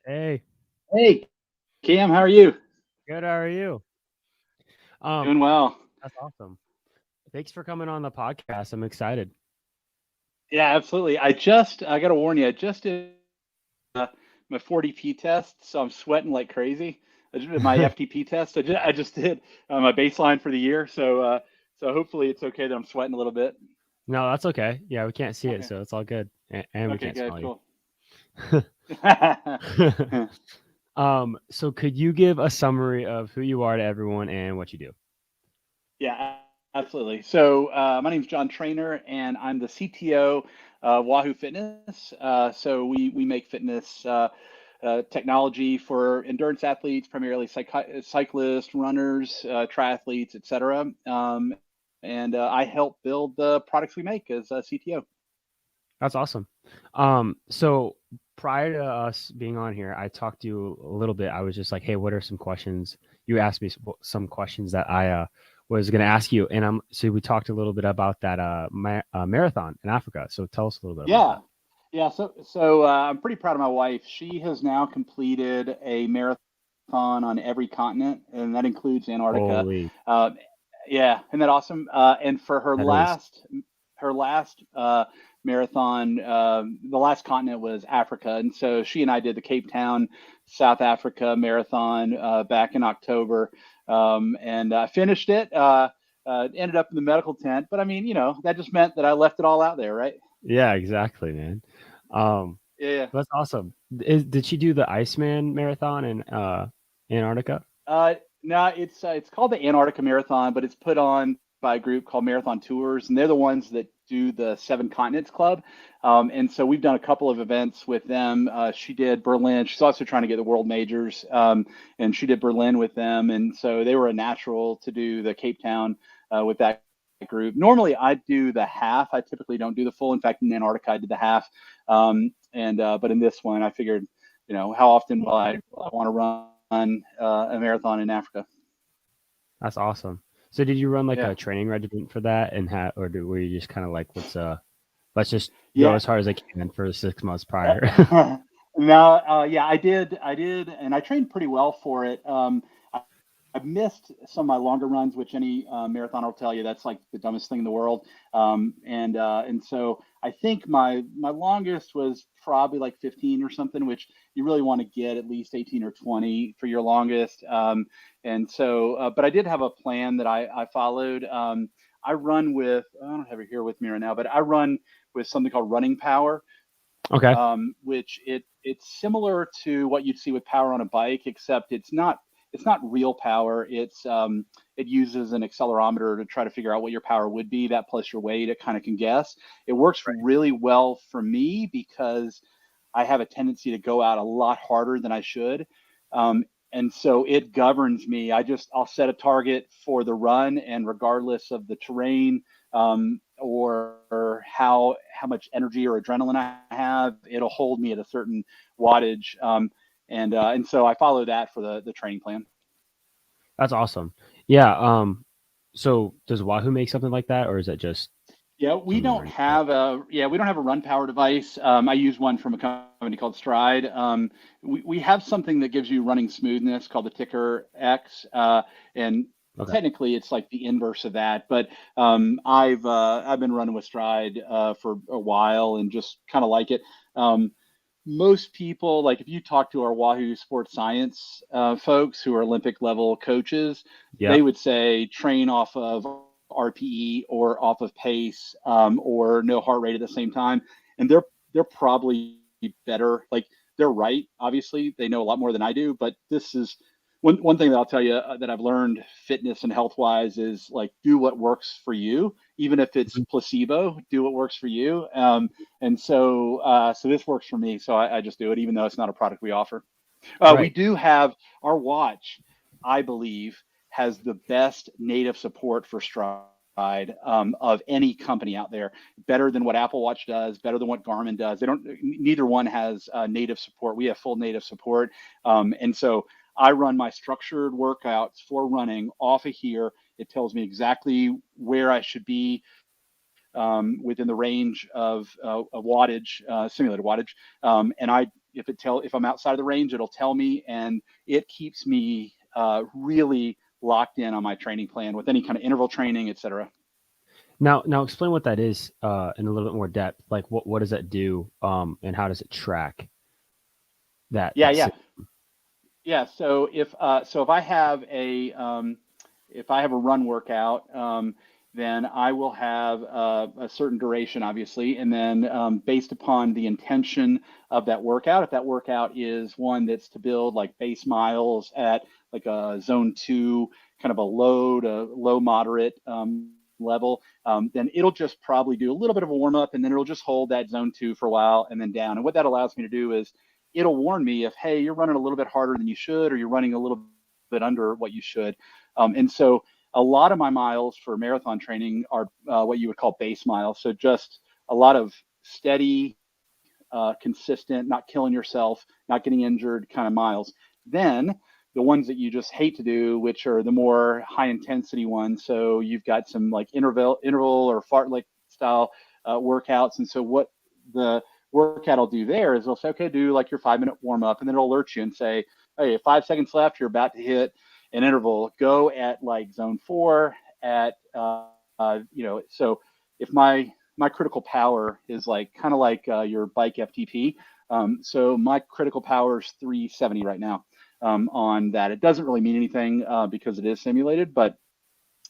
Hey, Hey, Cam, how are you? good. How are you? Um, Doing well. that's awesome. Thanks for coming on the podcast. I'm excited. Yeah, absolutely. I got to warn you, I just did my 40P test, so I'm sweating like crazy. I just did my FTP test. I just did my baseline for the year, so hopefully it's okay that I'm sweating a little bit. No, that's okay. Yeah, we can't see it, Okay. so it's all good, and we Okay, can't good, smell you. cool. So could you give a summary of who you are to everyone and what you do? Yeah, absolutely. So my name's John Trainor, and I'm the CTO Wahoo Fitness. So we make fitness technology for endurance athletes, primarily cyclists, runners, triathletes, etc. And I help build the products we make as a CTO. That's awesome. So prior to us being on here, I talked to you a little bit. I was just like, "Hey, what are some questions?" You asked me some questions that I was going to ask you, and so we talked a little bit about that marathon in Africa. So tell us a little bit about Yeah, that. yeah. So I'm pretty proud of my wife. She has now completed a marathon on every continent, and that includes Antarctica. Holy, Uh, yeah, isn't that awesome? And for her that is. last marathon, the last continent was Africa, and so she and I did the Cape Town, South Africa marathon back in October, and finished it. Ended up in the medical tent, but I mean, that just meant that I left it all out there, right? Yeah, exactly, man. Um, Yeah. that's awesome. Did she do the Iceman marathon in Antarctica? No, it's called the Antarctica Marathon, but it's put on by a group called Marathon Tours, and they're the ones that do the Seven Continents Club. And so we've done a couple of events with them. She did Berlin. She's also trying to get the world majors, and she did Berlin with them. And so they were a natural to do the Cape Town with that group. Normally, I do the half. I typically don't do the full. In fact, in Antarctica, I did the half. And but in this one, I figured, how often will I want to run a marathon in Africa? That's awesome. So did you run like Yeah, a training regimen for that, and were you just kind of like, let's just go yeah. as hard as I can for 6 months prior? No, yeah, I did, and I trained pretty well for it. I've missed some of my longer runs, which any marathoner will tell you that's like the dumbest thing in the world. And so I think my longest was probably like 15 or something, which you really want to get at least 18 or 20 for your longest. And so, but I did have a plan that I followed. I run with I don't have it here with me right now, but I run with something called Running Power, Okay. which it's similar to what you'd see with power on a bike, except it's not real power. It uses an accelerometer to try to figure out what your power would be. That plus your weight, it kind of can guess. It works really well for me because I have a tendency to go out a lot harder than I should. And so it governs me. I'll set a target for the run, and regardless of the terrain, or how much energy or adrenaline I have, it'll hold me at a certain wattage. And so I follow that for the training plan. That's awesome. Yeah. So does Wahoo make something like that, or is that just Yeah, something random? Like, we don't have a run power device. I use one from a company called Stride. We have something that gives you running smoothness called the Ticker X, and okay. technically it's like the inverse of that. But I've been running with Stride for a while and just kind of like it. Most people, like if you talk to our Wahoo sports science folks who are Olympic level coaches, they Yep. would say train off of RPE or off of pace, or no heart rate at the same time, and they're probably better. Like they're right. Obviously, they know a lot more than I do, but this is one thing that I'll tell you that I've learned fitness and health wise is like do what works for you, even if it's Mhm. placebo. Do what works for you. And so so this works for me. So I just do it, even though it's not a product we offer. We Right. do have our watch, I believe, has the best native support for Stride of any company out there. Better than what Apple Watch does, better than what Garmin does. They don't. Neither one has native support. We have full native support, and so I run my structured workouts for running off of here. It tells me exactly where I should be within the range of wattage, simulated wattage, and if I'm outside of the range, it'll tell me, and it keeps me really locked in on my training plan with any kind of interval training, etc. Now explain what that is in a little bit more depth. Like what does that do, and how does it track that Yeah, that yeah, si- yeah. So if I have a run workout, then I will have a certain duration, obviously, and then based upon the intention of that workout, if that workout is one that's to build like base miles at like a zone 2, kind of a low moderate level, then it'll just probably do a little bit of a warm up, and then it'll just hold that zone 2 for a while and then down. And what that allows me to do is it'll warn me if, hey, you're running a little bit harder than you should, or you're running a little bit under what you should. And so a lot of my miles for marathon training are what you would call base miles. So just a lot of steady, consistent, not killing yourself, not getting injured kind of miles. Then the ones that you just hate to do, which are the more high intensity ones. So you've got some like interval or fartlek style workouts. And so what the workout will do there is they'll say, okay, do like your 5 minute warm up, and then it'll alert you and say, hey, 5 seconds left, you're about to hit an interval. Go at like zone 4 at so if my critical power is like kind of like your bike FTP. So my critical power is 370 right now on that. It doesn't really mean anything because it is simulated, but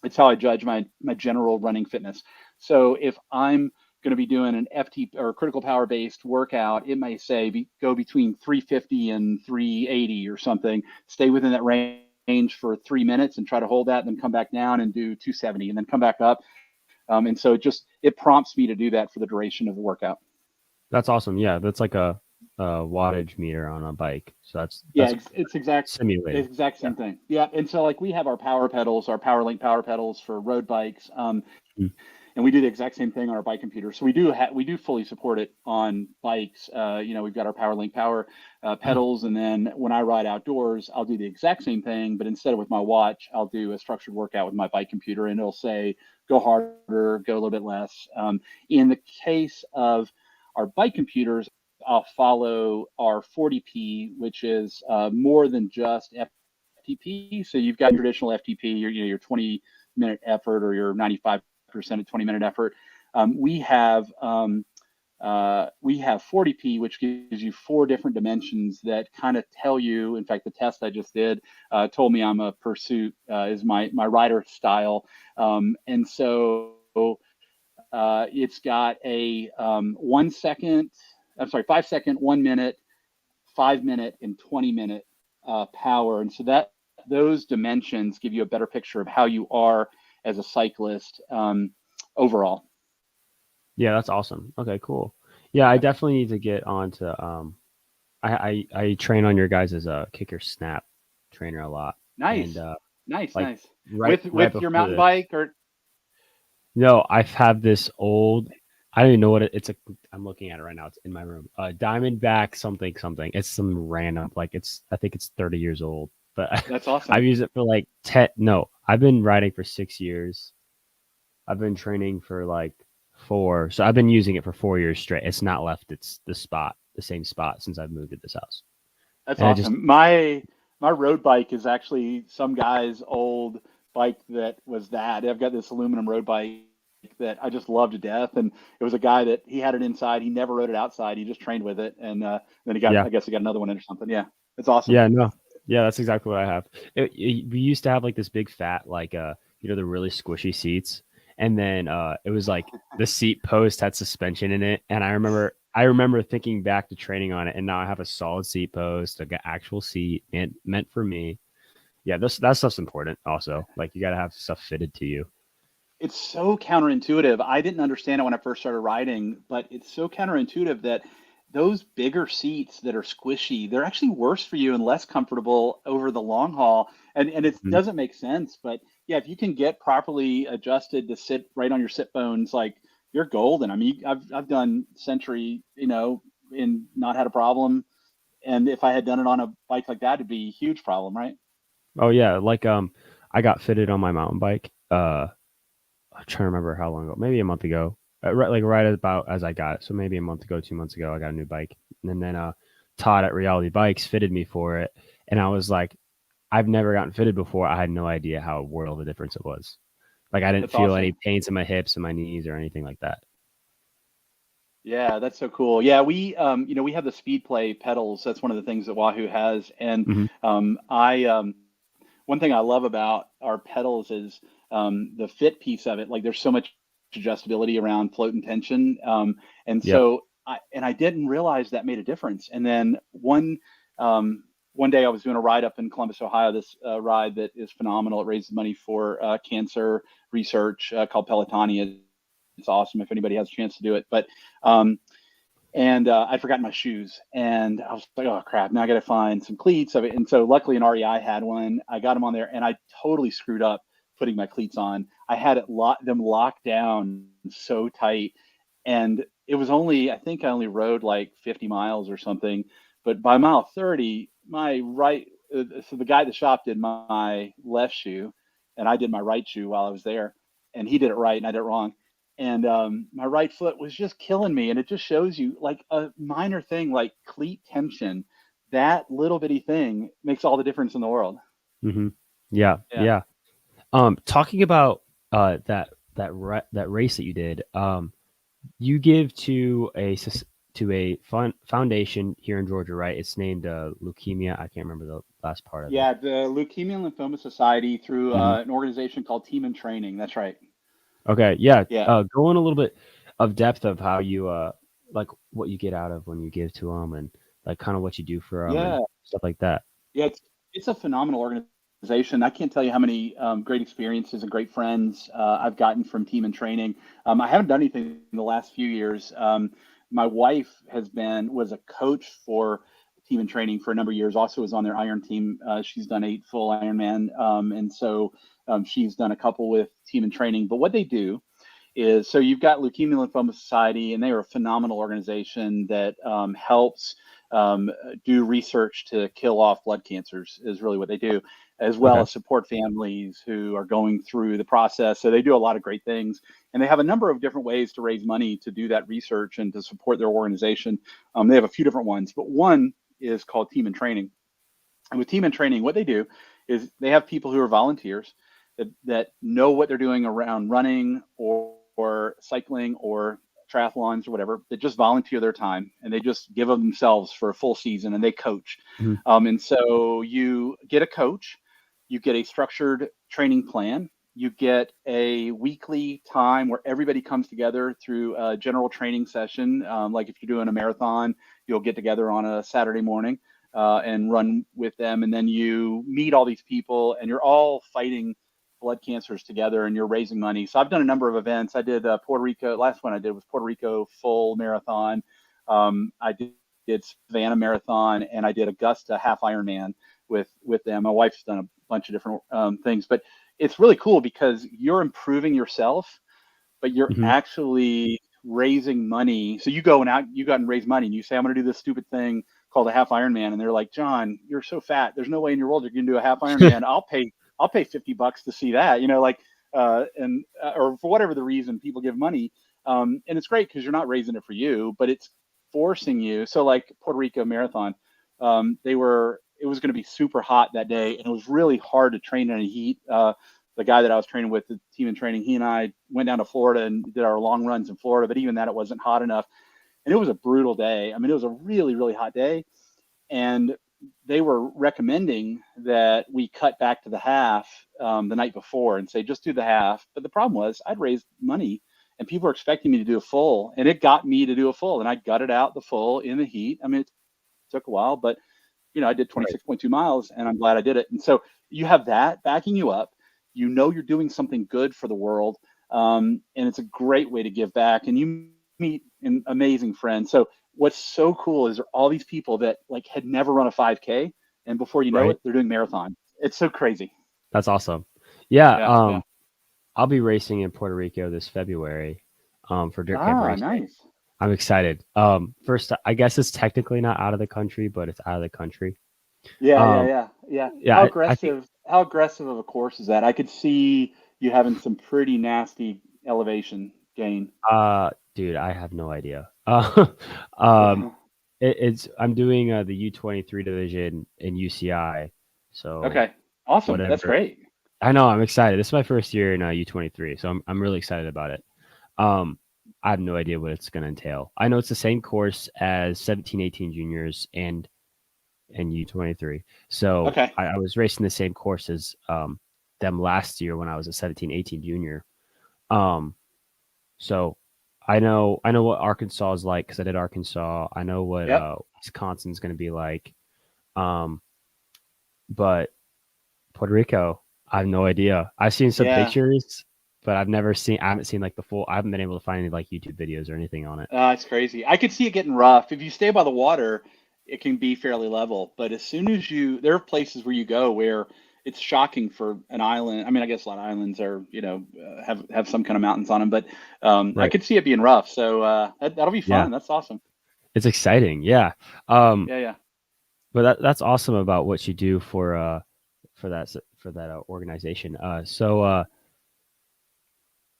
it's how I judge my general running fitness. So if I'm going to be doing an FT or critical power based workout, it may say go between 350 and 380 or something. Stay within that range for 3 minutes and try to hold that, and then come back down and do 270, and then come back up. And so it prompts me to do that for the duration of the workout. That's awesome. Yeah, that's like a wattage meter on a bike. So Yeah, that's it's simulated. exact Yeah. same thing. Yeah, and so like we have our power pedals, our PowerLink power pedals for road bikes, Mm. and we do the exact same thing on our bike computer. So we do fully support it on bikes. We've got our PowerLink power pedals, and then when I ride outdoors, I'll do the exact same thing, but instead of with my watch, I'll do a structured workout with my bike computer, and it'll say go harder, go a little bit less. In the case of our bike computers, I'll follow our 40p, which is more than just FTP. So you've got your traditional FTP, your 20-minute effort, or your 95% of 20-minute effort. We have 40p, which gives you 4 different dimensions that kind of tell you. In fact, the test I just did told me I'm a pursuit is my rider style, and so it's got a 1 second. I'm sorry, 5 second, 1 minute, 5 minute, and 20-minute power, and so that those dimensions give you a better picture of how you are as a cyclist overall. Yeah, that's awesome. Okay, cool. Yeah, I Yeah. definitely need to get on to I train on your guys' kicker snap trainer a lot. And Nice, nice, like nice. right With your before mountain this. bike, or No, I've had this old. I don't even know what it's a. I'm looking at it right now. It's in my room. Diamondback something something. It's some random. Like it's. I think it's 30 years old. But that's I've awesome. used it for like 10. No, I've been riding for 6 years. I've been training for like 4. So I've been using it for 4 years straight. It's not left. It's the same spot since I've moved to this house. That's And I just awesome. My road bike is actually some guy's old bike that was that. I've got this aluminum road bike that I just love to death, and it was a guy that he had it inside. He never rode it outside. He just trained with it, and then yeah. I guess he got another one in or something. Yeah, it's awesome. Yeah, no. Yeah, that's exactly what I have. We used to have like this big fat, like the really squishy seats, and then it was like the seat post had suspension in it, and I remember thinking back to training on it, and now I have a solid seat post, like an actual seat, and meant for me. Yeah, that stuff's important. Also, like you got to have stuff fitted to you. It's so counterintuitive. I didn't understand it when I first started riding, but it's so counterintuitive that those bigger seats that are squishy, they're actually worse for you and less comfortable over the long haul. And it Mhm. doesn't make sense, but yeah, if you can get properly adjusted to sit right on your sit bones, like you're golden. I mean, I've done Century, and not had a problem. And if I had done it on a bike like that, it'd be a huge problem, right? Oh yeah, like I got fitted on my mountain bike. I'm trying to remember how long ago, maybe a month ago, right about as I got it. So maybe a month ago, 2 months ago, I got a new bike, and then taught at Reality Bikes fitted me for it, and I was like, I've never gotten fitted before. I had no idea how world of a difference it was. Like I didn't That's feel any awesome. pains in my hips and my knees or anything like that. Yeah, that's so cool. Yeah, we have the speed play pedals. That's one of the things that Wahoo has. And Hmm. I one thing I love about our pedals is the fit piece of it. Like there's so much adjustability around float and tension. And Yep. so I didn't realize that made a difference. And then one day I was doing a ride up in Columbus, Ohio, this ride that is phenomenal. It raises money for cancer research called Pelotonia. It's awesome if anybody has a chance to do it. But um, and I'd forgotten my shoes, and I was like, "Oh crap! Now I got to find some cleats of it." And so, luckily, an REI had one. I got them on there, and I totally screwed up putting my cleats on. I had them locked down so tight, and it was only, I think, I only rode like 50 miles or something. But by mile 30, my right, so the guy at the shop did my left shoe, and I did my right shoe while I was there, and he did it right, and I did it wrong, and my right foot was just killing me. And it just shows you like a minor thing like cleat tension, that little bitty thing makes all the difference in the world. Hmm. Yeah. Yeah. Yeah. Talking about that race that you did, you give to a foundation here in Georgia, right? It's named leukemia. I can't remember the last part of it. Yeah, the Leukemia and Lymphoma Society through Hmm. an organization called Team in Training. That's right. Okay, yeah. Yeah. Go in a little bit of depth of how you like what you get out of when you give to them, and like kind of what you do for them and Yeah. stuff like that. Yeah. It's a phenomenal organization. I can't tell you how many great experiences and great friends I've gotten from Team in Training. I haven't done anything in the last few years. My wife was a coach for Team in Training for a number of years. Also was on their Iron team. She's done 8 full Ironman, and so she's done a couple with Team in Training. But what they do is, so you've got Leukemia Lymphoma Society, and they are a phenomenal organization that helps do research to kill off blood cancers, is really what they do, as well Okay. as support families who are going through the process. So they do a lot of great things, and they have a number of different ways to raise money to do that research and to support their organization. They have a few different ones, but one is called Team in Training. And with Team in Training, what they do is they have people who are volunteers that know what they're doing around running or cycling or triathlons or whatever, that just volunteer their time and they just give of themselves for a full season and they coach. Hmm. And so you get a coach, you get a structured training plan, you get a weekly time where everybody comes together through a general training session. Like if you're doing a marathon, you'll get together on a Saturday morning and run with them. And then you meet all these people and you're all fighting blood cancers together and you're raising money. So I've done a number of events. I did Puerto Rico. Last one I did was Puerto Rico full marathon. I did Savannah marathon and I did Augusta half Ironman with them. My wife's done a bunch of different things, but it's really cool because you're improving yourself, but you're Hmm. actually raising money. So you go out and raise money and you say, I'm going to do this stupid thing called a half Ironman. And they're like, John, you're so fat. There's no way in your world you're going to do a half Ironman. I'll pay $50 to see that, or for whatever the reason people give money. And it's great because you're not raising it for you, but it's forcing you. So like Puerto Rico marathon, it was going to be super hot that day and it was really hard to train in the heat. The guy that I was training with, the Team in Training, he and I went down to Florida and did our long runs in Florida, but even that, it wasn't hot enough. And it was a brutal day. I mean, it was a really, really hot day. And they were recommending that we cut back to the half the night before and say, just do the half. But the problem was I'd raised money and people were expecting me to do a full, and it got me to do a full. And I gutted out the full in the heat. I mean, it took a while, but I did Right. 26.2 miles and I'm glad I did it. And so you have that backing you up. You're doing something good for the world. And it's a great way to give back. And you meet an amazing friends. So what's so cool is there are all these people that like had never run a 5K. And before you know Right. it, they're doing marathon. It's so crazy. That's awesome. Yeah. Yeah. Yeah. I'll be racing in Puerto Rico this February, for dirt camp Ah, racing. nice. I'm excited. First, I guess it's technically not out of the country, but it's out of the country. Yeah. Yeah. Um, Yeah. Yeah. yeah, I think, How aggressive of a course is that? I could see you having some pretty nasty elevation gain. dude, I have no idea. Um, Yeah. I'm doing the U23 division in UCI. So Okay, awesome. That's whatever. great. I know I'm excited. This is my first year in U23, so I'm really excited about it. Um, I have no idea what it's going to entail. I know it's the same course as 17, 18 juniors and U23. So Okay. I was racing the same course as them last year when I was a 17, 18 junior. Um, so I know what Arkansas is like because I did Arkansas. I know what Yep. Wisconsin's going to be like. Um, but Puerto Rico, I have no idea. I've seen some Yeah. pictures, but I haven't seen like the full. I haven't been able to find any like YouTube videos or anything on it. It's crazy. I could see it getting rough. If you stay by the water, it can be fairly level. But as soon as there are places where you go where it's shocking for an island. I mean, I guess a lot of islands are, have some kind of mountains on them, but I Right. could see it being rough. So that'll be Yeah. fun. That's awesome. It's exciting. Yeah. Um, Yeah, yeah. but that's awesome about what you do for that organization.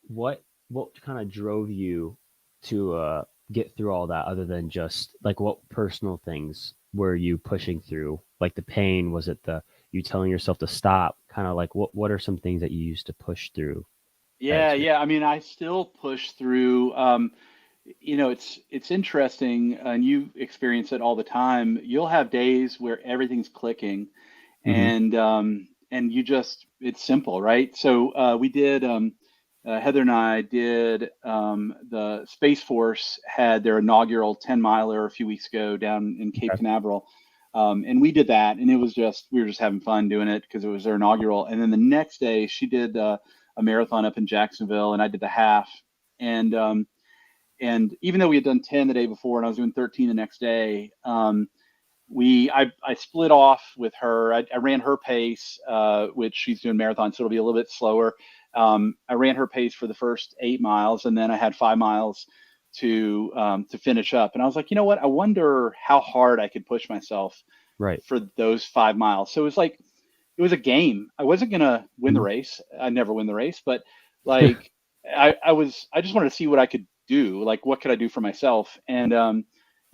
What kind of drove you to get through all that other than just like what personal things were you pushing through? Like the pain, was it the you telling yourself to stop? Kind of like what are some things that you used to push through that Yeah, experience? yeah. I mean, I still push through. It's interesting, and you experience it all the time. You'll have days where everything's clicking, Hmm. and you just it's simple, right? So we did Heather and I did the Space Force had their inaugural 10 miler a few weeks ago down in Cape Okay. Canaveral. And we did that, and it was just we were just having fun doing it because it was their inaugural. And then the next day, she did a marathon up in Jacksonville, and I did the half. And and even though we had done 10 the day before, and I was doing 13 the next day, I split off with her. I ran her pace, which she's doing marathon, so it'll be a little bit slower. I ran her pace for the first 8 miles, and then I had 5 miles to finish up. And I was like, you know what? I wonder how hard I could push myself Right. for those 5 miles. So it was like it was a game. I wasn't gonna win the Mhm. race. I never win the race, but like I just wanted to see what I could do. Like what could I do for myself? And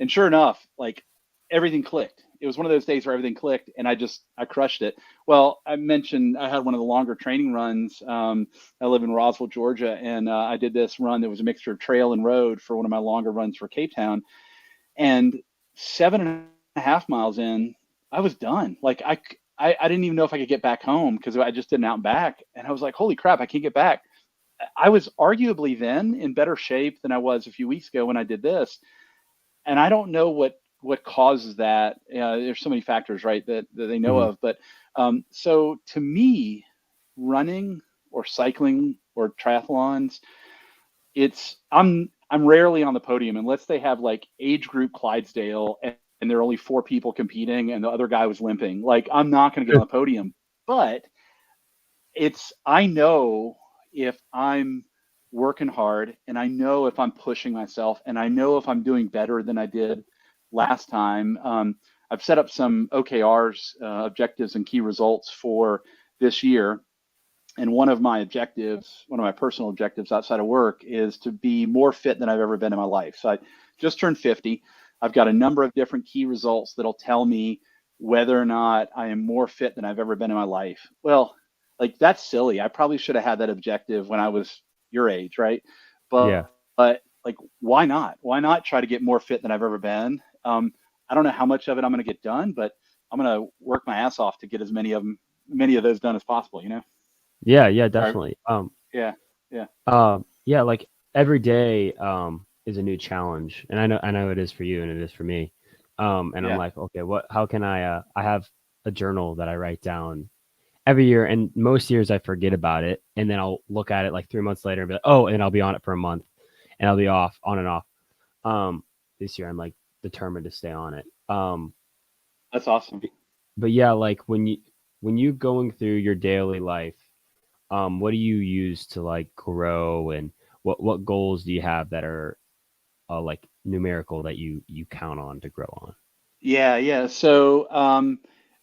sure enough, like everything clicked. It was one of those days where everything clicked, and I crushed it. Well, I mentioned I had one of the longer training runs. I live in Roswell, Georgia, and I did this run that was a mixture of trail and road for one of my longer runs for Cape Town. And 7.5 miles in, I was done. Like I didn't even know if I could get back home because I just did an out and back, and I was like, holy crap, I can't get back. I was arguably then in better shape than I was a few weeks ago when I did this, and I don't know what causes that. There's so many factors, right, that they know Mhm. of. But so to me, running or cycling or triathlons, it's I'm rarely on the podium unless they have like age group Clydesdale and there are only four people competing and the other guy was limping. Like I'm not going to get on the podium, but it's I know if I'm working hard and I know if I'm pushing myself and I know if I'm doing better than I did last time. I've set up some OKRs, objectives and key results for this year. And one of my objectives, one of my personal objectives outside of work is to be more fit than I've ever been in my life. So I just turned 50. I've got a number of different key results that'll tell me whether or not I am more fit than I've ever been in my life. Well, like that's silly. I probably should have had that objective when I was your age, right? Yeah. But like, why not? Why not try to get more fit than I've ever been? I don't know how much of it I'm going to get done, but I'm going to work my ass off to get as many of those done as possible. Yeah, yeah, Or definitely. yeah, yeah, Yeah, like every day is a new challenge, and I know it is for you and it is for me. And I'm yeah. like, okay, how can I have a journal that I write down every year, and most years I forget about it, and then I'll look at it like 3 months later and be like, oh, and I'll be on it for a month, and I'll be off on and off. This year I'm like determined to stay on it. That's awesome. But yeah, like when you going through your daily life, what do you use to like grow, and what goals do you have that are like numerical that you count on to grow on? Yeah, yeah. So,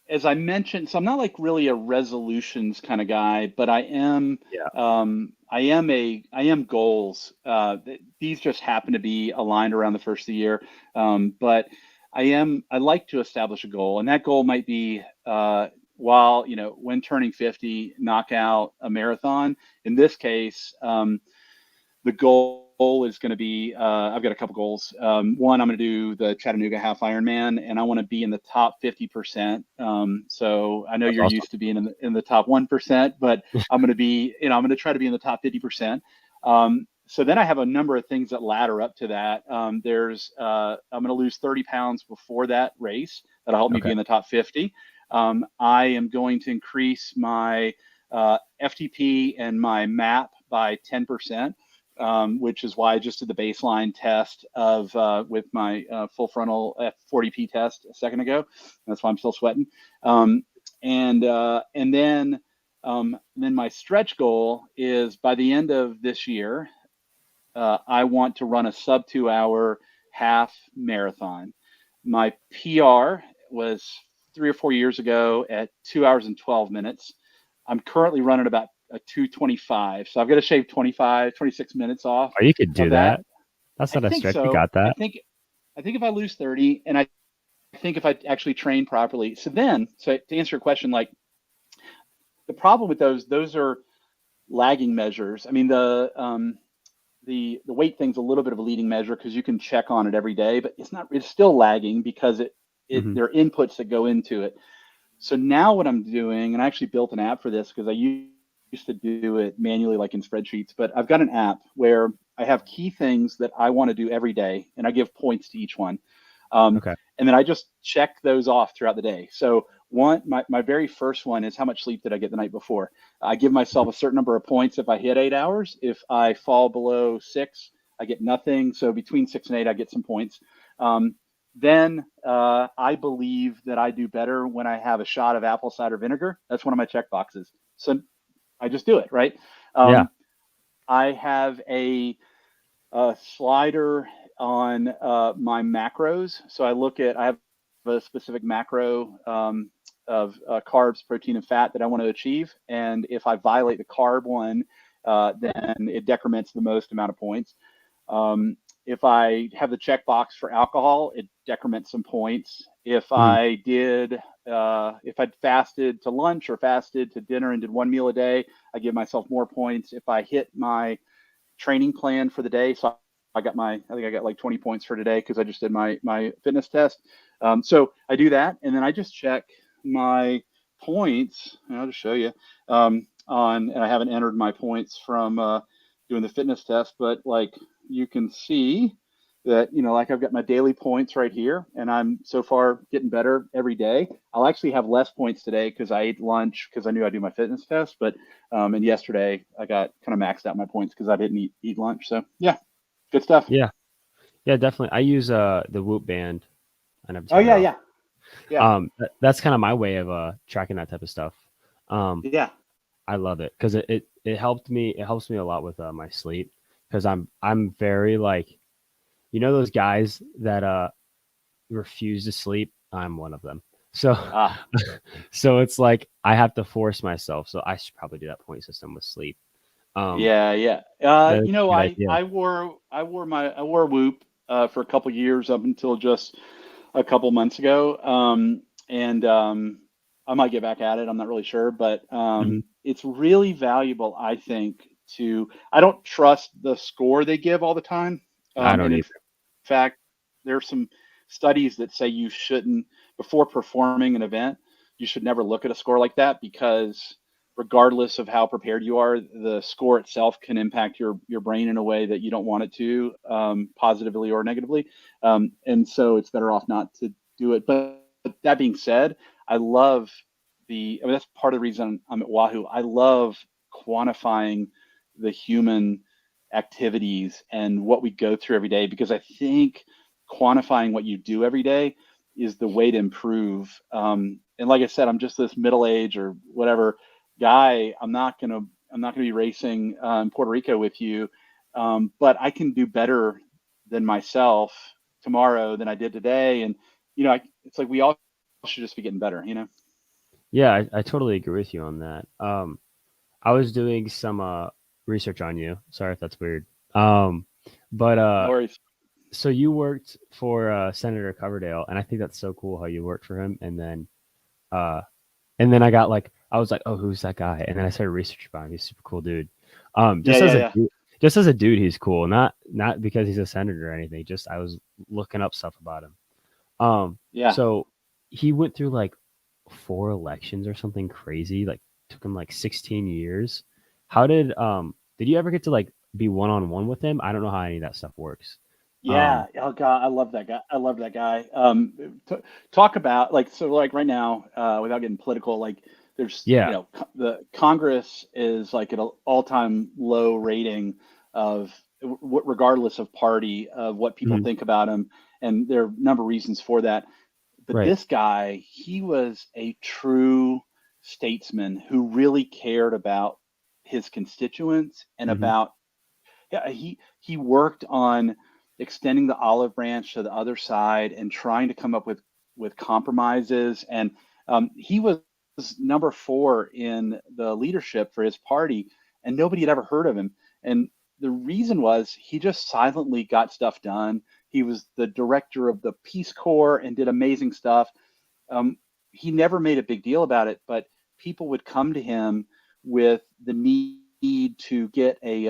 as I mentioned, so I'm not like really a resolutions kind of guy, but Yeah. I am goals. These just happen to be aligned around the first of the year. But I like to establish a goal, and that goal might be while, when turning 50, knock out a marathon. In this case, the goal is going to be I've got a couple goals. One, I'm going to do the Chattanooga Half Ironman, and I want to be in the top 50%. So I know That's you're awesome. used to being in the top 1%, but I'm going to be, I'm going to try to be in the top 50%. So then I have a number of things that ladder up to that. I'm going to lose 30 pounds before that race. That'll help me Okay. be in the top 50. I am going to increase my FTP and my MAP by 10%. Which is why I just did the baseline test of with my full frontal F40P test a second ago. That's why I'm still sweating. And then my stretch goal is by the end of this year, I want to run a sub 2 hour half marathon. My PR was 3 or 4 years ago at 2 hours and 12 minutes. I'm currently running about a 2:25. So I've got to shave 25, 26 minutes off Oh, you could of do that. that. That's I not a think stretch. You so. got that. I think if I lose 30, and I think if I actually train properly. So to answer your question, like the problem with those are lagging measures. I mean, the weight thing's a little bit of a leading measure because you can check on it every day, but it's still lagging because Hmm. there are inputs that go into it. So now what I'm doing, and I actually built an app for this because I used to do it manually, like in spreadsheets, but I've got an app where I have key things that I want to do every day, and I give points to each one. Um, Okay. and then I just check those off throughout the day. So my very first one is how much sleep did I get the night before? I give myself a certain number of points if I hit 8 hours. If I fall below 6, I get nothing. So between 6 and 8, I get some points. Then I believe that I do better when I have a shot of apple cider vinegar. That's one of my check boxes. So I just do it, right? Yeah. Um, I have a slider on my macros. So I have a specific macro of carbs, protein, and fat that I want to achieve. And if I violate the carb one, then it decrements the most amount of points. If I have the checkbox for alcohol, it decrements some points. Hmm. If I'd fasted to lunch or fasted to dinner and did one meal a day, I give myself more points. If I hit my training plan for the day, so I think I got like 20 points for today because I just did my fitness test. So I do that, and then I just check my points. And I'll just show you and I haven't entered my points from doing the fitness test, but like you can see that, like I've got my daily points right here, and I'm so far getting better every day. I'll actually have less points today because I ate lunch because I knew I'd do my fitness test. But and yesterday I got kind of maxed out my points because I didn't eat lunch. So yeah, good stuff. Yeah. Yeah, definitely. I use the Whoop band. I never Oh turn it yeah, off. yeah, yeah, That's kind of my way of tracking that type of stuff. Um, yeah. I love it because it helped me. It helps me a lot with my sleep because I'm very like those guys that refuse to sleep. I'm one of them. So Ah, so it's like I have to force myself. So I should probably do that point system with sleep. Um, yeah, yeah. that's a good idea. I wore Whoop for a couple years up until just a couple months ago. And I might get back at it. I'm not really sure, but Hmm. it's really valuable, I think, I don't trust the score they give all the time. I And don't in either. fact, there's some studies that say you shouldn't, before performing an event, you should never look at a score like that because regardless of how prepared you are, the score itself can impact your brain in a way that you don't want it to, positively or negatively. And so it's better off not to do it. But that being said, I love that's part of the reason I'm at Wahoo. I love quantifying the human activities and what we go through every day because I think quantifying what you do every day is the way to improve. And like I said, I'm just this middle age or whatever guy. I'm not gonna be racing in Puerto Rico with you, but I can do better than myself tomorrow than I did today. And it's like we all should just be getting better. Yeah, I totally agree with you on that. I was doing some research on you. Sorry if that's weird. Um, but No worries. so you worked for Senator Coverdale, and I think that's so cool how you worked for him, uh, and then I got like, I was like, oh, who's that guy? And then I started researching about him. He's a super cool dude. Yeah, yeah, yeah, Just as a dude, he's cool. Not because he's a senator or anything. Just I was looking up stuff about him. yeah. So he went through like 4 elections or something crazy. Like took him like 16 years. How did you ever get to like be one on one with him? I don't know how any of that stuff works. Yeah. Um, Oh God, I love that guy. I love that guy. T Talk about like so like right now, without getting political, like there's yeah. the Congress is like at an all-time low rating of regardless of party of what people Mhm. think about him, and there are a number of reasons for that. But Right. this guy, he was a true statesman who really cared about his constituents and Hmm. about yeah, he worked on extending the olive branch to the other side and trying to come up with compromises. And he was number 4 in the leadership for his party, and nobody had ever heard of him. And the reason was he just silently got stuff done. He was the director of the Peace Corps and did amazing stuff. Um, he never made a big deal about it, but people would come to him with the need to get a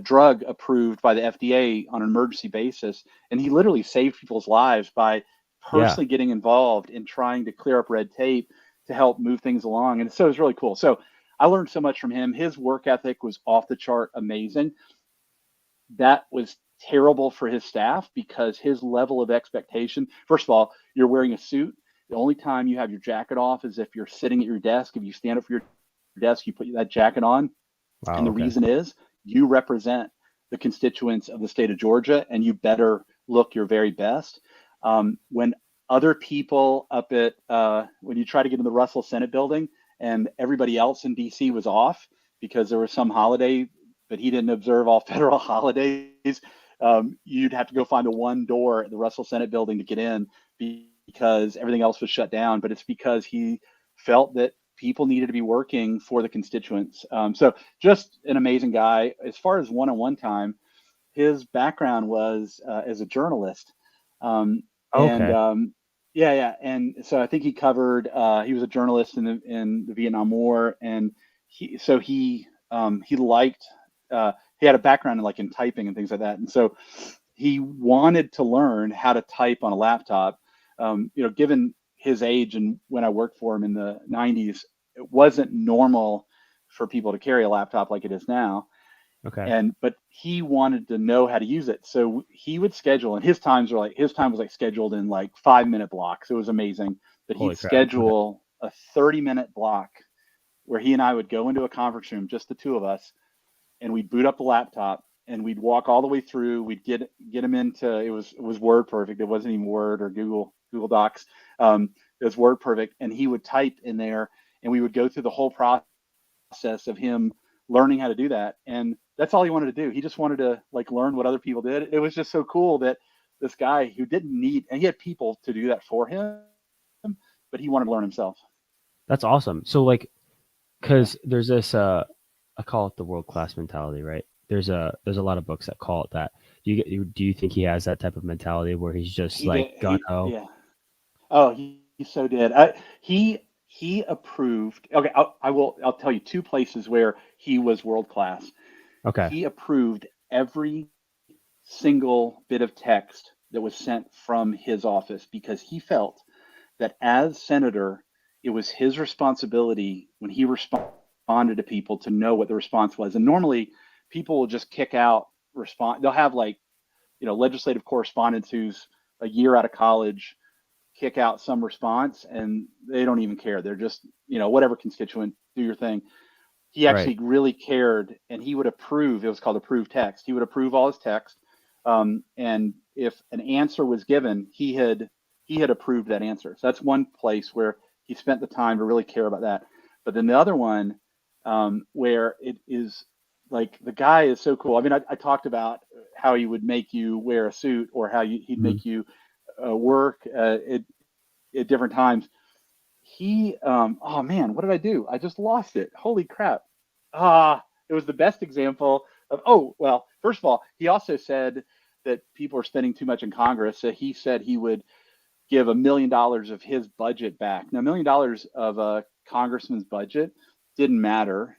drug approved by the FDA on an emergency basis. And he literally saved people's lives by Yeah. personally getting involved in trying to clear up red tape to help move things along. And so it was really cool. So I learned so much from him. His work ethic was off the chart amazing. That was terrible for his staff because his level of expectation, first of all, you're wearing a suit. The only time you have your jacket off is if you're sitting at your desk. If you stand up for your desk, you put that jacket on. And Wow. the Okay. reason is you represent the constituents of the state of Georgia, and you better look your very best. When other people up at, when you try to get in the Russell Senate building and everybody else in DC was off because there was some holiday, but he didn't observe all federal holidays, you'd have to go find the one door at the Russell Senate building to get in because everything else was shut down. But it's because he felt that people needed to be working for the constituents. So just an amazing guy. As far as one-on-one time, his background was as a journalist, and Okay. yeah, yeah. And so I think he covered. He was a journalist in the Vietnam War, and he liked. He had a background in like in typing and things like that, and so he wanted to learn how to type on a laptop. Given his age and when I worked for him in the 90s, it wasn't normal for people to carry a laptop like it is now. Okay. And but he wanted to know how to use it, so he would schedule, and his time was like scheduled in like 5-minute blocks. It was amazing. But he'd Holy crap. Okay. schedule a 30-minute block where he and I would go into a conference room, just the two of us, and we'd boot up the laptop and we'd walk all the way through. We'd get him into it was Word Perfect. It wasn't even Word or Google Docs. It was Word Perfect, and he would type in there, and we would go through the whole process of him learning how to do that. And that's all he wanted to do. He just wanted to like learn what other people did. It was just so cool that this guy who didn't need, and he had people to do that for him, but he wanted to learn himself. That's awesome. So like, Yeah, because there's this I call it the world class mentality, right? There's a lot of books that call it that. Do you think he has that type of mentality where he's just he like did. gun ho? Yeah. Oh, he so did. He approved. Okay, I'll tell you 2 places where he was world class. Okay. He approved every single bit of text that was sent from his office because he felt that as senator, it was his responsibility when he responded to people to know what the response was. And normally, people will just kick out response. They'll have like legislative correspondents who's a year out of college kick out some response and they don't even care. They're just, whatever constituent, do your thing. He Right. actually really cared and he would approve. It was called approved text. He would approve all his text. And if an answer was given, he had approved that answer. So that's one place where he spent the time to really care about that. But then the other one, where it is like the guy is so cool. I mean, I talked about how he would make you wear a suit or how he'd Mhm. make you work at different times. Oh man, what did I do? I just lost it. Holy crap. It was the best example of, oh, well, first of all, he also said, that people are spending too much in Congress. So he said he would give $1 million of his budget back. Now, $1 million of a congressman's budget didn't matter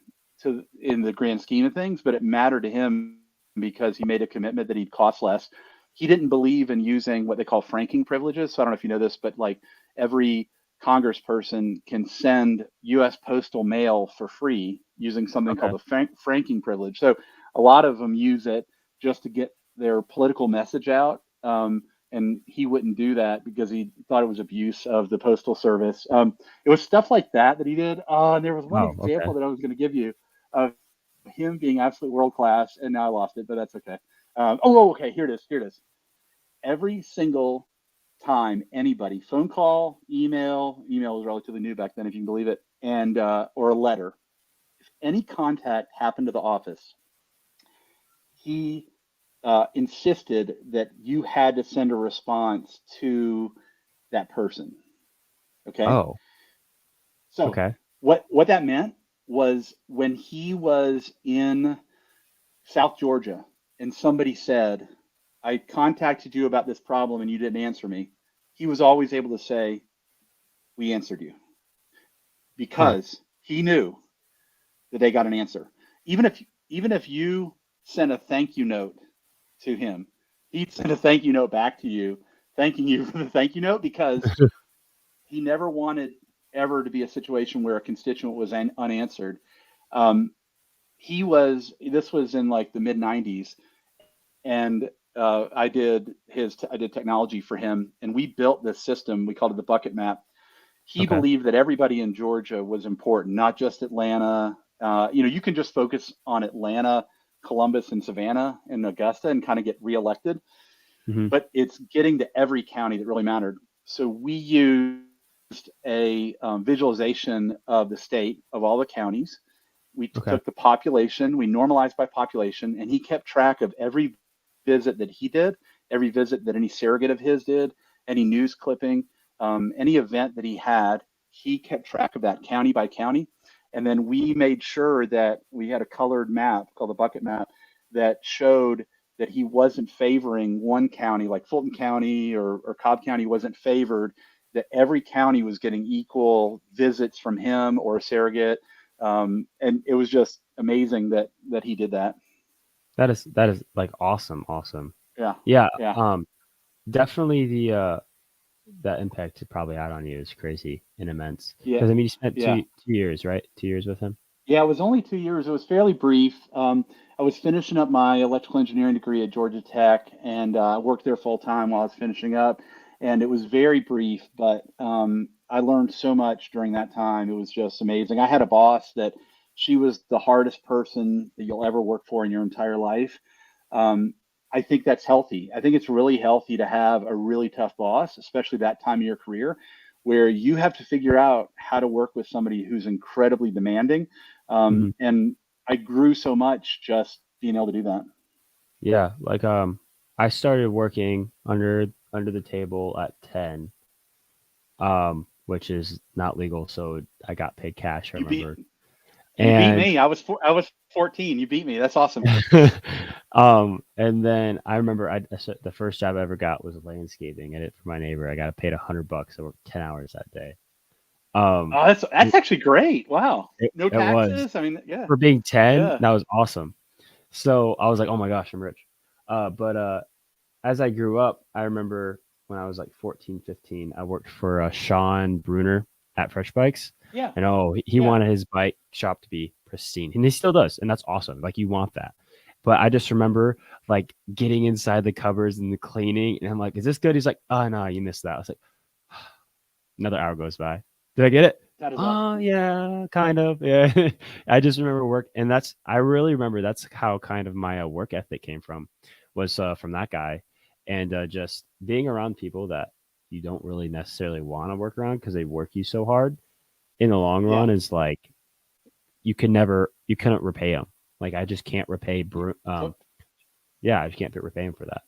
in the grand scheme of things, but it mattered to him because he made a commitment that he'd cost less. He didn't believe in using what they call franking privileges. So I don't know if you know this, but like every congressperson can send U.S. postal mail for free using something Okay. called the franking privilege. So a lot of them use it just to get their political message out. And he wouldn't do that because he thought it was abuse of the postal service. It was stuff like that he did. And there was one Oh, okay. example that I was going to give you of him being absolute world class, and now I lost it, but that's okay. Okay, here it is. Here it is. Every single time anybody, phone call, email was relatively new back then, if you can believe it, and or a letter, if any contact happened to the office, he insisted that you had to send a response to that person. Okay. Oh, So okay. what that meant was when he was in South Georgia and somebody said, I contacted you about this problem and you didn't answer me, he was always able to say, we answered you, Huh. because he knew that they got an answer. Even if you sent a thank you note to him, he'd send a thank you note back to you, thanking you for the thank you note, because he never wanted ever to be a situation where a constituent was unanswered. Um, this was in like the mid 90s, and I did technology for him, and we built this system. We called it the bucket map. He Okay. believed that everybody in Georgia was important, not just Atlanta. You can just focus on Atlanta, Columbus, and Savannah and Augusta and kind of get reelected, Hmm. but it's getting to every county that really mattered. So we used a visualization of the state of all the counties. We Okay. took the population, we normalized by population, and he kept track of every visit that he did, every visit that any surrogate of his did, any news clipping, any event that he had. He kept track of that county by county. And then we made sure that we had a colored map called the bucket map that showed that he wasn't favoring one county, like Fulton County or Cobb County wasn't favored, that every county was getting equal visits from him or a surrogate. And it was just amazing that he did that. That is like awesome, awesome. Yeah, Yeah. yeah, Definitely that impact it probably had on you is crazy and immense. yeah, Because I mean, you spent yeah. 2 years, right? 2 years with him. Yeah, it was only 2 years. It was fairly brief. I was finishing up my electrical engineering degree at Georgia Tech, and I worked there full time while I was finishing up. And it was very brief, but I learned so much during that time. It was just amazing. I had a boss that she was the hardest person that you'll ever work for in your entire life. Um, I think that's healthy. I think it's really healthy to have a really tough boss, especially that time of your career, where you have to figure out how to work with somebody who's incredibly demanding. Hmm. And I grew so much just being able to do that. Yeah. Like I started working under the table at 10, which is not legal, so I got paid cash. I You beat remember, you beat and me. I was 14. You beat me. That's awesome. and then I remember the first job I ever got was landscaping. I did it for my neighbor. I got paid $100. I worked 10 hours that day. Um, Oh, that's actually great. Wow. No it was taxes. I mean, yeah, for being 10. yeah, That was awesome. So I was like, oh my gosh, I'm rich. But as I grew up, I remember when I was like 14, 15, I worked for Sean Bruner at Fresh Bikes. yeah, And he yeah, wanted his bike shop to be pristine. And he still does. And that's awesome. Like you want that. But I just remember like getting inside the covers and the cleaning. And I'm like, is this good? He's like, oh, no, you missed that. I was like, another hour goes by. Did I get it? that is Oh, awesome. yeah, kind of. Yeah. I just remember work. And I really remember that's how kind of my work ethic came from, was from that guy. And just being around people that you don't really necessarily want to work around because they work you so hard in the long Yeah. run is like, you couldn't repay them. Like, I just can't repay, yeah, I just can't repay him for that.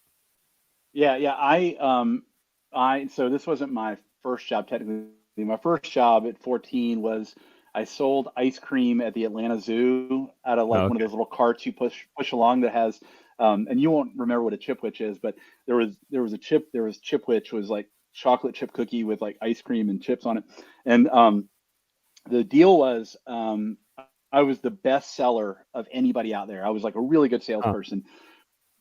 Yeah, yeah. So this wasn't my first job technically. My first job at 14 was I sold ice cream at the Atlanta Zoo out of Oh, like one of okay. those little carts you push along that has And you won't remember what a chipwich is, but there was chipwich was like chocolate chip cookie with like ice cream and chips on it. And the deal was I was the best seller of anybody out there. I was like a really good Huh. salesperson,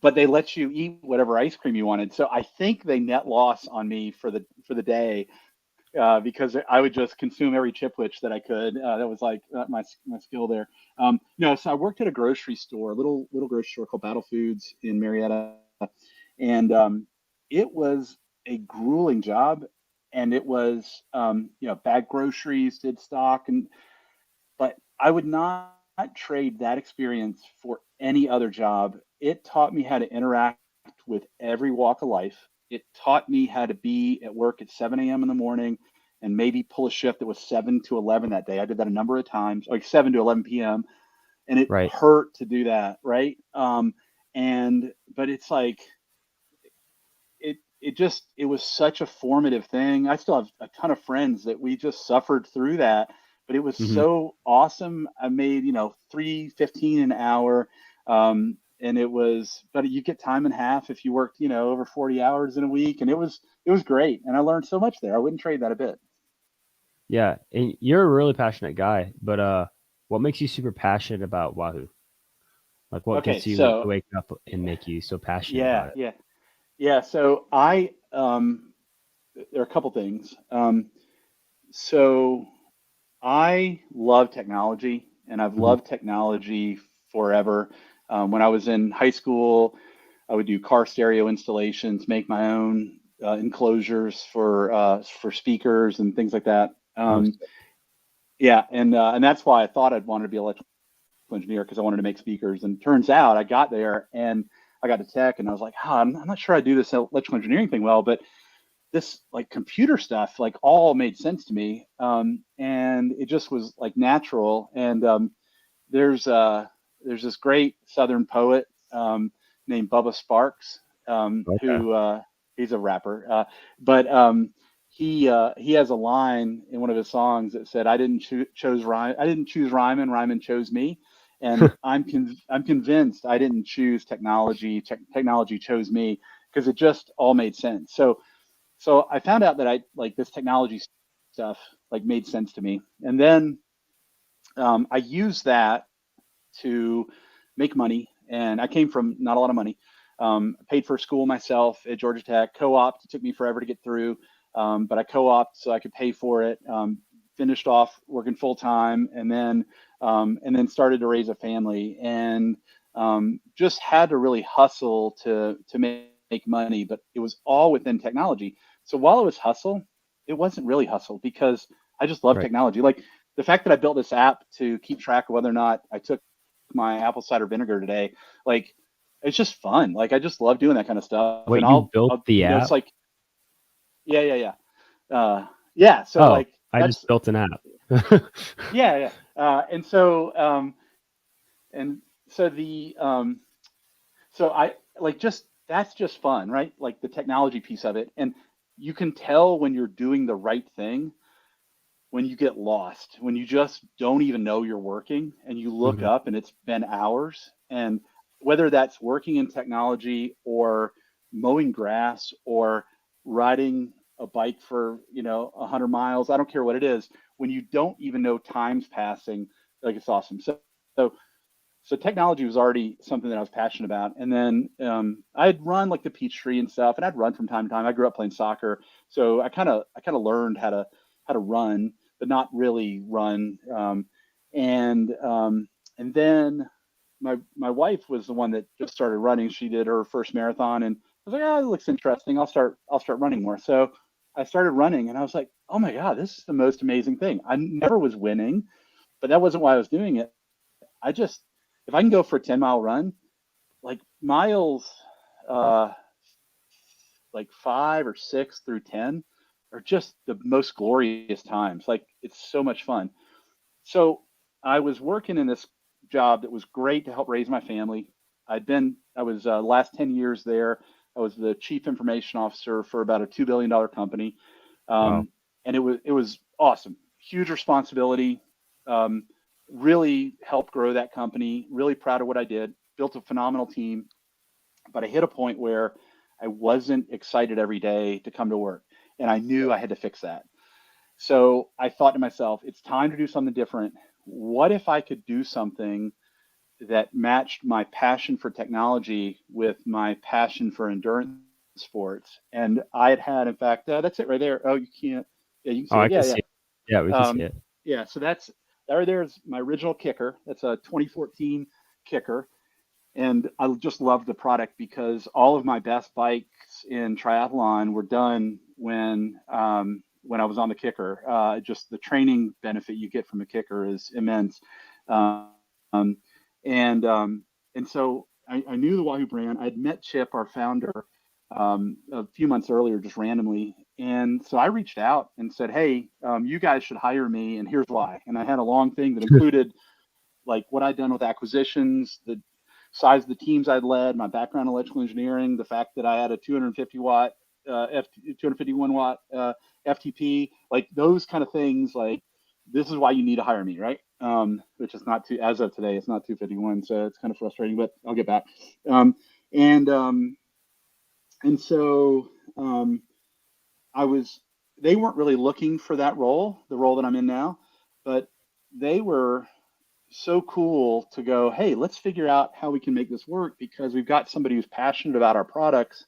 but they let you eat whatever ice cream you wanted. So I think they net loss on me for the day because I would just consume every chipwich that I could. That was like my skill there. No, so I worked at a grocery store, a little grocery store called Battle Foods in Marietta, and it was a grueling job, and it was bag groceries, did stock, and but I would not trade that experience for any other job. It taught me how to interact with every walk of life. It taught me how to be at work at 7 a.m. in the morning and maybe pull a shift that was 7 to 11 that day. I did that a number of times, like 7 to 11 p.m. And it Right. hurt to do that, right? But it's like it was such a formative thing. I still have a ton of friends that we just suffered through that, but it was Hmm. so awesome. I made 3.15 an hour, and but you get time and a half if you worked over 40 hours in a week, and it was great, and I learned so much there. I wouldn't trade that a bit. Yeah, and you're a really passionate guy, but what makes you super passionate about Wahoo? Like, what Okay, gets you to so wake up and make you so passionate yeah, about it? yeah, yeah. So I there are a couple things. So I love technology, and I've Hmm. loved technology forever. When I was in high school, I would do car stereo installations, make my own enclosures for speakers and things like that. Oh, Yeah, and that's why I thought I'd wanted to be an electrical engineer because I wanted to make speakers. And turns out I got there and I got to tech, and I was like, I'm not sure I do this electrical engineering thing well, but this like computer stuff like all made sense to me, and it just was like natural. And there's uh, there's this great Southern poet named Bubba Sparks, okay. who he's a rapper, but he has a line in one of his songs that said, I didn't choose Ryman, Ryman chose me." And I'm convinced I didn't choose technology. Technology chose me because it just all made sense. So I found out that I like this technology stuff like made sense to me, and then I used that to make money. And I came from not a lot of money. I paid for school myself at Georgia Tech. Co-opted. It took me forever to get through, but I co-opted so I could pay for it. Finished off working full time, and then started to raise a family, and just had to really hustle to make money. But it was all within technology. So while it was hustle, it wasn't really hustle because I just love Right. technology. Like the fact that I built this app to keep track of whether or not I took my apple cider vinegar today, like it's just fun. Like I just love doing that kind of stuff. And Wait, you built I'll the it's app? like yeah, yeah, yeah. Yeah. So Oh, like I just that's built an app. yeah, yeah. And so the so I like just that's just fun, right? Like the technology piece of it, and you can tell when you're doing the right thing when you get lost, when you just don't even know you're working and you look Hmm. up and it's been hours. And whether that's working in technology or mowing grass or riding a bike for, 100 miles, I don't care what it is, when you don't even know time's passing, like it's awesome. So, so technology was already something that I was passionate about. And then I'd run like the Peachtree and stuff, and I'd run from time to time. I grew up playing soccer, so I kind of learned how to run, but not really run. And then my wife was the one that just started running. She did her first marathon, and I was like, "Oh, it looks interesting. I'll start running more." So I started running, and I was like, "Oh my God, this is the most amazing thing." I never was winning, but that wasn't why I was doing it. I just if I can go for a 10-mile run, like miles uh like 5 or 6 through 10 are just the most glorious times. Like it's so much fun. So I was working in this job that was great to help raise my family. I was last 10 years there. I was the chief information officer for about a $2 billion company. Wow. Um, and it was awesome. Huge responsibility. Um, really helped grow that company. Really proud of what I did. Built a phenomenal team. but I hit a point where I wasn't excited every day to come to work, and I knew I had to fix that. So I thought to myself, it's time to do something different. What if I could do something that matched my passion for technology with my passion for endurance sports? And I had, in fact, that's it right there. Oh, you can't. Yeah, you can Oh, see I it. can Yeah, see yeah. it. Yeah, we can see Um, it. yeah, so that's there's my original kicker. That's a 2014 kicker. And I just love the product because all of my best bikes in triathlon were done when I was on the kicker. Just the training benefit you get from a kicker is immense. Um, and and so I knew the Wahoo brand. I'd met Chip, our founder, a few months earlier, just randomly. And so I reached out and said, "Hey, you guys should hire me, and here's why." And I had a long thing that included like what I'd done with acquisitions, the size of the teams I'd led, my background in electrical engineering, the fact that I had a 250 watt, 251 watt FTP, like those kind of things. Like this is why you need to hire me, right? Which is not too, as of today, it's not 251, so it's kind of frustrating, but I'll get back. Um, and um, and so I was, they weren't really looking for that role, the role that I'm in now, but they were so cool to go, hey, let's figure out how we can make this work because we've got somebody who's passionate about our products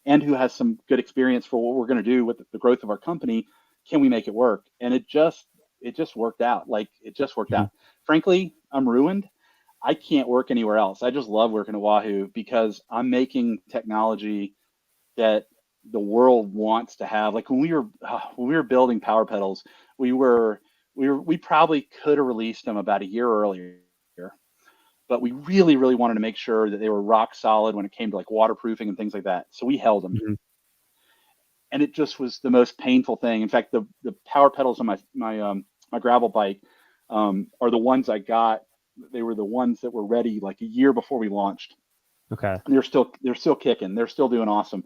and who has some good experience for what we're going to do with the growth of our company. Can we make it work? And it just worked out. Like it just worked Mhm. out. Frankly, I'm ruined. I can't work anywhere else. I just love working at Wahoo because I'm making technology that the world wants to have. Like when we were building power pedals, we were we probably could have released them about a year earlier, but we really really wanted to make sure that they were rock solid when it came to like waterproofing and things like that. So we held them, Mhm. and it just was the most painful thing. In fact, the power pedals on my gravel bike are the ones I got. They were the ones that were ready like a year before we launched. Okay. They're still kicking. They're still doing awesome.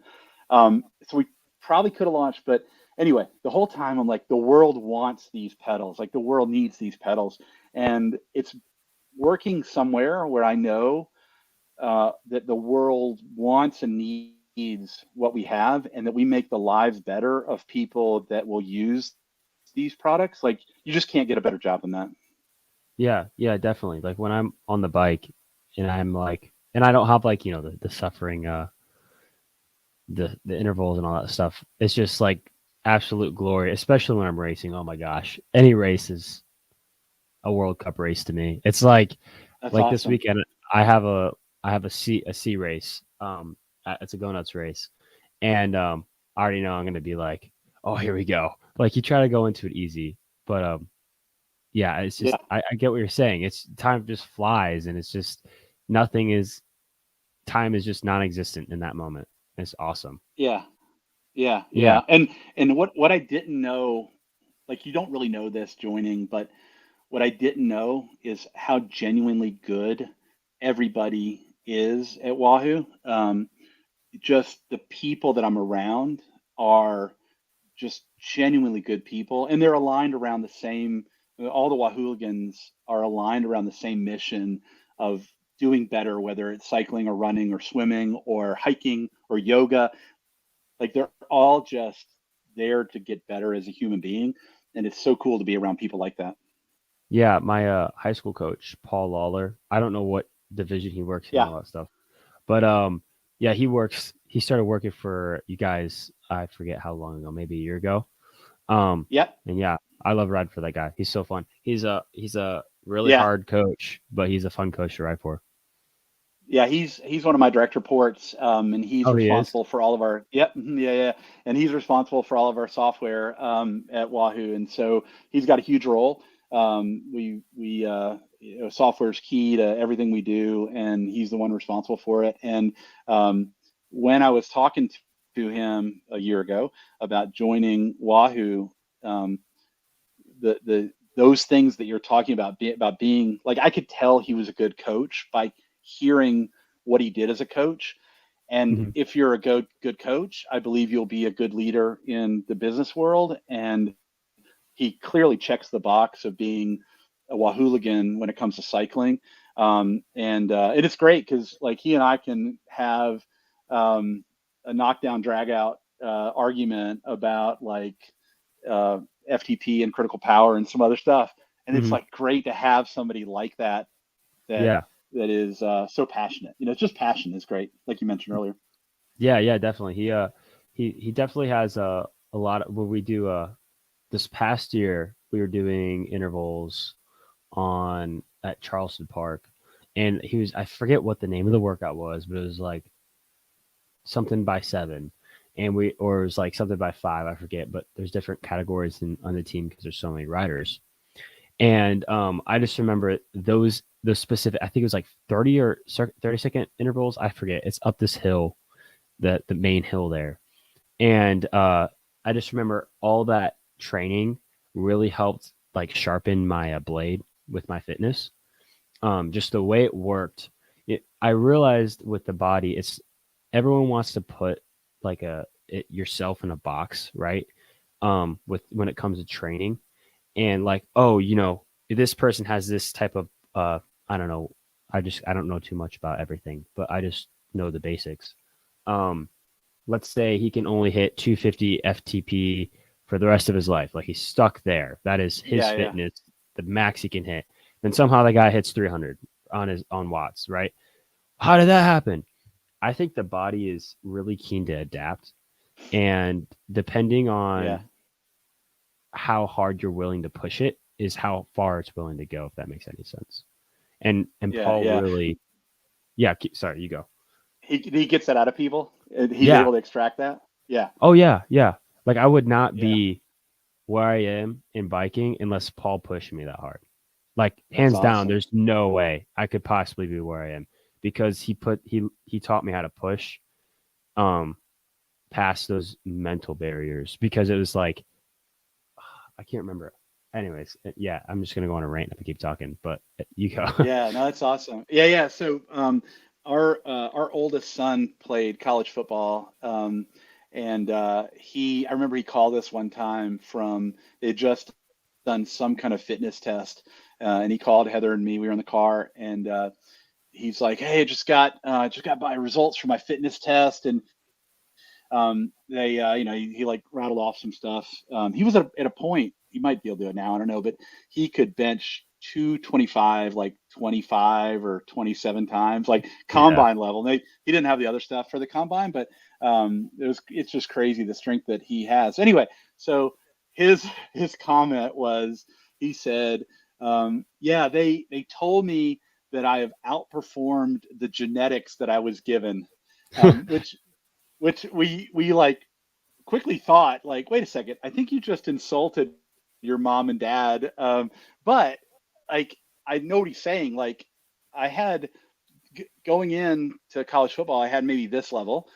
So we probably could have launched, but anyway, the whole time I'm like, the world wants these pedals. Like the world needs these pedals, and it's working somewhere where I know that the world wants and needs what we have, and that we make the lives better of people that will use these products. Like you just can't get a better job than that. Yeah, yeah, definitely. Like when I'm on the bike and I'm like, and I don't have like, the suffering, the intervals and all that stuff. It's just like absolute glory, especially when I'm racing. Oh my gosh. Any race is a World Cup race to me. It's That's like this awesome. weekend I have a C race. It's a go nuts race. And I already know I'm gonna be like, oh, here we go. Like you try to go into it easy, but yeah, it's Yeah, just I get what you're saying. It's time just flies, and it's just nothing is time is just non-existent in that moment. It's awesome. yeah, yeah, Yeah. yeah. And what I didn't know, like you don't really know this joining, but what I didn't know is how genuinely good everybody is at Wahoo. Just the people that I'm around are just genuinely good people, and they're aligned around the same. All the Wahooligans are aligned around the same mission of doing better, whether it's cycling or running or swimming or hiking or yoga. Like they're all just there to get better as a human being, and it's so cool to be around people like that. Yeah, my high school coach, Paul Lawler. I don't know what division he works in and Yeah, all that stuff. But yeah, he started working for you guys, I forget how long ago, maybe a year ago. yeah, And yeah, I love riding for that guy. He's so fun. He's a really yeah. hard coach, but he's a fun coach to ride for. Yeah, he's one of my direct reports, and he's Oh, he is? responsible for all of our. Yep, yeah, yeah, and he's responsible for all of our software at Wahoo, and so he's got a huge role. Software is key to everything we do, and he's the one responsible for it. And when I was talking to him a year ago about joining Wahoo, um, the those things that you're talking about being like, I could tell he was a good coach by hearing what he did as a coach. And Mhm. if you're a good coach, I believe you'll be a good leader in the business world. And he clearly checks the box of being a Wahooligan when it comes to cycling. And it's great because like he and I can have a knockdown drag out argument about like FTP and critical power and some other stuff. And it's Hmm. like great to have somebody like that that Yeah. that is so passionate. You know, it's just passion is great, like you mentioned earlier. Yeah. Yeah. Definitely. He definitely has a lot of what we do. This past year we were doing intervals on at Charleston Park, and I forget what the name of the workout was, but it was like something by 7, and or it was like something by 5. I forget, but there's different categories on the team because there's so many riders. And I just remember those specific. I think it was like 30-second intervals. I forget. It's up this hill, the main hill there, and I just remember all that training really helped like sharpen my blade with my fitness. Just the way it worked, I realized with the body, it's everyone wants to put like yourself in a box, right? With when it comes to training, and like, oh, this person has this type of I don't know, I don't know too much about everything, but I just know the basics. Um, let's say he can only hit 250 FTP for the rest of his life. Like he's stuck there. That is his Yeah, yeah, fitness, the max he can hit. Then somehow the guy hits 300 on watts, right? How did that happen? I think the body is really keen to adapt, and depending yeah, on how hard you're willing to push it is how far it's willing to go, if that makes any sense. And yeah, Paul yeah. really, yeah, sorry, you go. He gets that out of people. He's Yeah. able to extract that. Yeah, Oh yeah, yeah. Like I would not yeah. be where I am in biking unless Paul pushed me that hard. Like That's hands down, awesome. there's no way I could possibly be where I am because he taught me how to push um past those mental barriers because it was like I can't remember. Anyways, yeah, I'm just gonna go on a rant if I keep talking, but you go. Yeah, no, that's awesome. Yeah, yeah. So our oldest son played college football, and I remember he called us one time from they had just done some kind of fitness test, and he called Heather and me. We were in the car, and he's like, "Hey, I just got my results from my fitness test," and they he like rattled off some stuff. He was at a point he might be able to do it now, I don't know, but he could bench 225 like 25 or 27 times, like Yeah. combine level. He didn't have the other stuff for the combine, but it's just crazy the strength that he has. Anyway, so his comment was he said, yeah, they told me that I have outperformed the genetics that I was given, which we like quickly thought like, wait a second, I think you just insulted your mom and dad. But like, I know what he's saying. Like, I had going in to college football, I had maybe this level,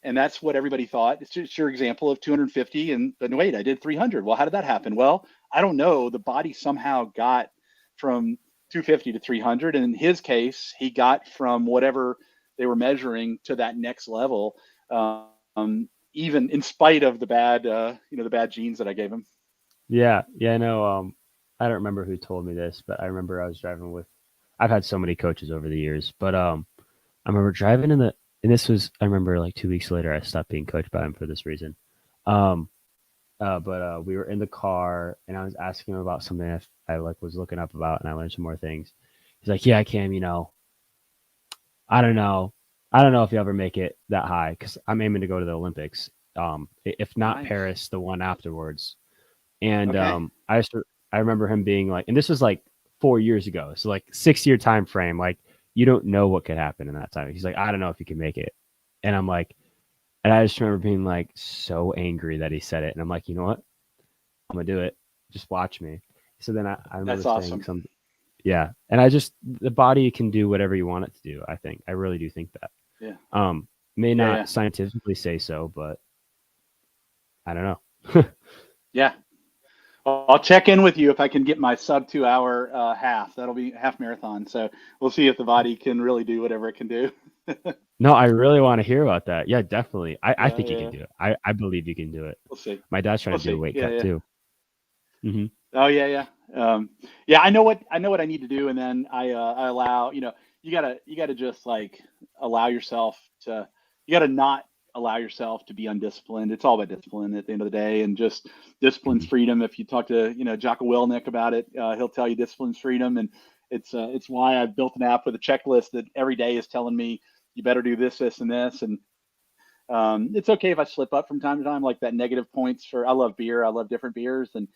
and that's what everybody thought. It's just your example of 250, and then wait, I did 300. Well, how did that happen? Well, I don't know. The body somehow got from 250 to 300, and in his case, he got from whatever they were measuring to that next level. Even in spite of the bad genes that I gave him. Yeah, yeah, no, I don't remember who told me this, but I remember I was driving with I've had so many coaches over the years, but I remember driving and this was I remember like 2 weeks later I stopped being coached by him for this reason. Um but we were in the car and I was asking him about something I like was looking up about and I learned some more things. He's like, "Yeah, Cam, I don't know. I don't know if you ever make it that high because I'm aiming to go to the Olympics. If not Nice. Paris, the one afterwards." And Okay. I remember him being like, and this was like 4 years ago, so like 6 year time frame. Like you don't know what could happen in that time. He's like, I don't know if you can make it, and I'm like, and I just remember being like so angry that he said it, and I'm like, you know what, I'm gonna do it. Just watch me. So then I remember That's saying awesome. something. Yeah, and I just the body can do whatever you want it to do. I think I really do think that. Yeah. May Yeah. not Yeah. scientifically say so, but I don't know. Yeah. Well, I'll check in with you if I can get my sub 2 hour half. That'll be half marathon. So we'll see if the body can really do whatever it can do. No, I really want to hear about that. Yeah, definitely. I Yeah. think you can Yeah. do it. I believe you can do it. We'll see. My dad's trying We'll to do a see. weight Yeah. cut Yeah. too. Hmm. Oh, yeah. Yeah. Yeah, I know what I need to do, and then I allow, you gotta just like allow yourself to, you gotta not allow yourself to be undisciplined. It's all about discipline at the end of the day, and just discipline's Mhm. freedom. If you talk to, Jocko Willink about it, he'll tell you discipline's freedom, and it's why I've built an app with a checklist that every day is telling me you better do this, this, and this, and it's okay if I slip up from time to time, like that negative points for. I love beer. I love different beers, and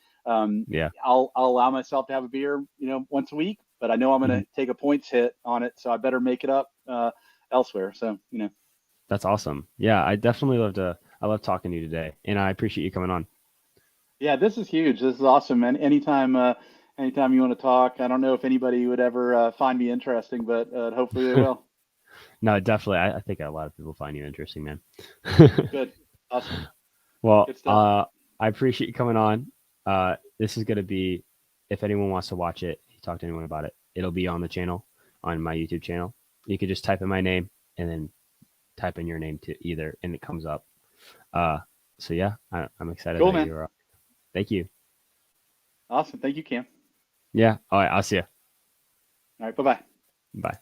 Yeah. I'll allow myself to have a beer, once a week. But I know I'm going Mhm. to take a points hit on it, so I better make it up elsewhere. So That's awesome. Yeah, I love talking to you today, and I appreciate you coming on. yeah, this is huge. This is awesome. And anytime you want to talk, I don't know if anybody would ever find me interesting, but hopefully they will. No, definitely. I think a lot of people find you interesting, man. Good, awesome, Well, good stuff. I appreciate you coming on. This is gonna be, if anyone wants to watch it, you talk to anyone about it, it'll be on the channel, on my YouTube channel. You could just type in my name and then type in your name to either, and it comes up. Uh, so yeah, I'm excited Cool, that man. you're. Thank you. Awesome. Thank you, Cam. Yeah. All right. I'll see you. All right. Bye bye. Bye.